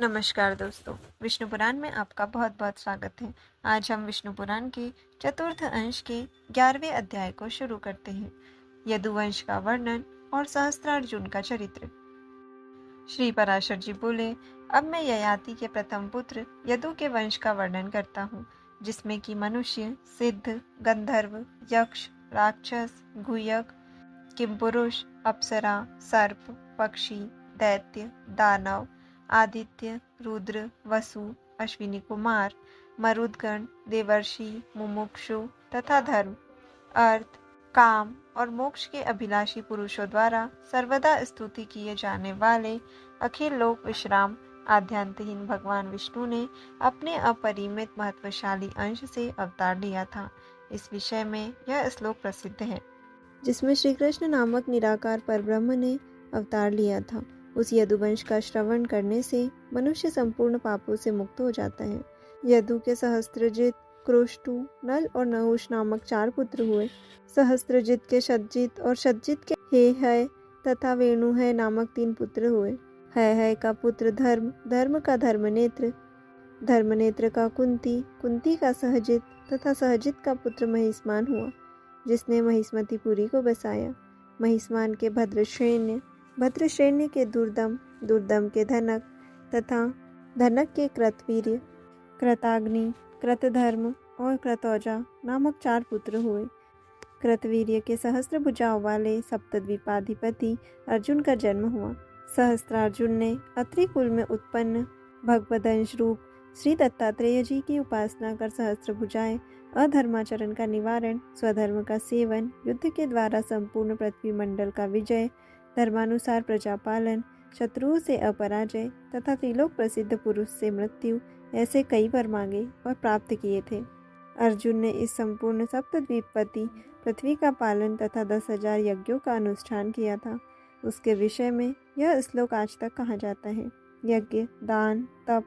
नमस्कार दोस्तों, विष्णु पुराण में आपका बहुत बहुत स्वागत है। आज हम विष्णु पुराण के चतुर्थ अंश के 11वें अध्याय को शुरू करते हैं। यदुवंश का वर्णन और सहस्त्रार्जुन का चरित्र। श्री पराशर जी बोले, अब मैं ययाति के प्रथम पुत्र यदु के वंश का वर्णन करता हूँ, जिसमें कि मनुष्य, सिद्ध, गंधर्व, यक्ष, राक्षस, गुहयक, किमपुरुष, अप्सरा, सर्प, पक्षी, दैत्य, दानव, आदित्य, रुद्र, वसु, अश्विनी कुमार, मरुदगण, देवर्षि, मुमुक्षु तथा धर्म, अर्थ, काम और मोक्ष के अभिलाषी पुरुषों द्वारा सर्वदा स्तुति किए जाने वाले अखिल लोक विश्राम आद्यंतहीन भगवान विष्णु ने अपने अपरिमित महत्वशाली अंश से अवतार लिया था। इस विषय में यह श्लोक प्रसिद्ध है, जिसमें श्री कृष्ण नामक निराकार परब्रह्म ने अवतार लिया था। उस यदुवंश का श्रवण करने से मनुष्य संपूर्ण पापों से मुक्त हो जाता है। यदु के सहस्त्रजित, क्रोष्टु, नल और नहुष नामक 4 पुत्र हुए। सहस्त्रजित के शतजित और शतजित के है तथा वेणुहय नामक 3 पुत्र हुए। है का पुत्र धर्म, धर्म का धर्मनेत्र, धर्मनेत्र का कुंती, कुंती का सहजित तथा सहजित का पुत्र महिष्मान हुआ, जिसने महिष्मतिपुरी को बसाया। महिष्मान के भद्रश्रेण्य, भद्रश्रेण्य के दुर्दम, दुर्दम के धनक तथा धनक के कृतवीर्य, कृताग्नि, कृतधर्म और कृतौजा नामक 4 पुत्र हुए। कृतवीर्य के सहस्त्र भुजाओं वाले सप्तद्वीपाधिपति अर्जुन का जन्म हुआ। सहस्त्रार्जुन ने अत्रि कुल में उत्पन्न भगवदंश रूप श्री दत्तात्रेय जी की उपासना कर सहस्त्र भुजाएं, अधर्माचरण का निवारण, स्वधर्म का सेवन, युद्ध के द्वारा संपूर्ण पृथ्वी मंडल का विजय, धर्मानुसार प्रजापालन, शत्रुओं से अपराजय तथा त्रिलोक प्रसिद्ध पुरुष से मृत्यु, ऐसे कई वर मांगे और प्राप्त किए थे। अर्जुन ने इस संपूर्ण सप्तद्वीपति पृथ्वी का पालन तथा 10,000 यज्ञों का अनुष्ठान किया था। उसके विषय में यह श्लोक आज तक कहा जाता है। यज्ञ, दान, तप,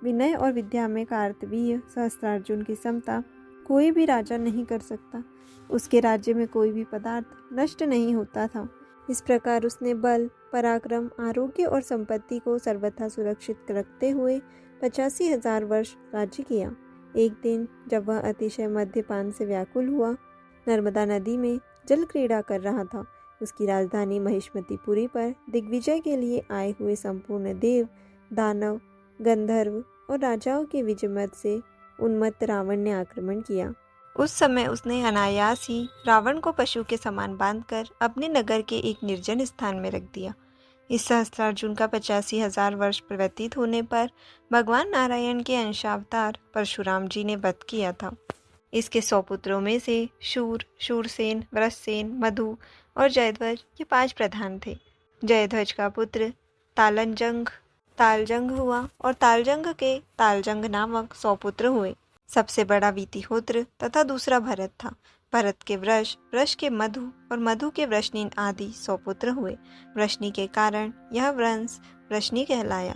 विनय और विद्या में कार्तवीर्य सहस्त्रार्जुन की समता कोई भी राजा नहीं कर सकता। उसके राज्य में कोई भी पदार्थ नष्ट नहीं होता था। इस प्रकार उसने बल, पराक्रम, आरोग्य और संपत्ति को सर्वथा सुरक्षित रखते हुए 85,000 वर्ष राज्य किया। एक दिन जब वह अतिशय मद्यपान से व्याकुल हुआ, नर्मदा नदी में जल क्रीड़ा कर रहा था। उसकी राजधानी महिष्मतिपुरी पर दिग्विजय के लिए आए हुए संपूर्ण देव, दानव, गंधर्व और राजाओं के विजयमद से उन्मत्त रावण ने आक्रमण किया। उस समय उसने अनायास ही रावण को पशु के समान बांधकर अपने नगर के एक निर्जन स्थान में रख दिया। इस सहस्त्रार्जुन का 85,000 वर्ष व्यतीत होने पर भगवान नारायण के अंशावतार परशुराम जी ने वध किया था। इसके 100 पुत्रों में से शूर, शूरसेन, वृषसेन, मधु और जयध्वज ये 5 प्रधान थे। जयध्वज का पुत्र तालजंग हुआ और तालजंग के तालजंग नामक 100 पुत्र हुए। सबसे बड़ा वीतिहोत्र तथा दूसरा भरत था। भरत के वृष के मधु और मधु के वृषणी आदि 100 पुत्र हुए। वृषणी के कारण यह वंश वृषणी कहलाया।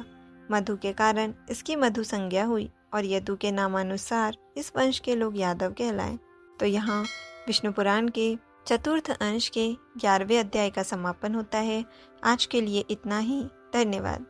मधु के कारण इसकी मधु संज्ञा हुई और यदु के नामानुसार इस वंश के लोग यादव कहलाए। तो यहाँ विष्णु पुराण के चतुर्थ अंश के 11वें अध्याय का समापन होता है। आज के लिए इतना ही। धन्यवाद।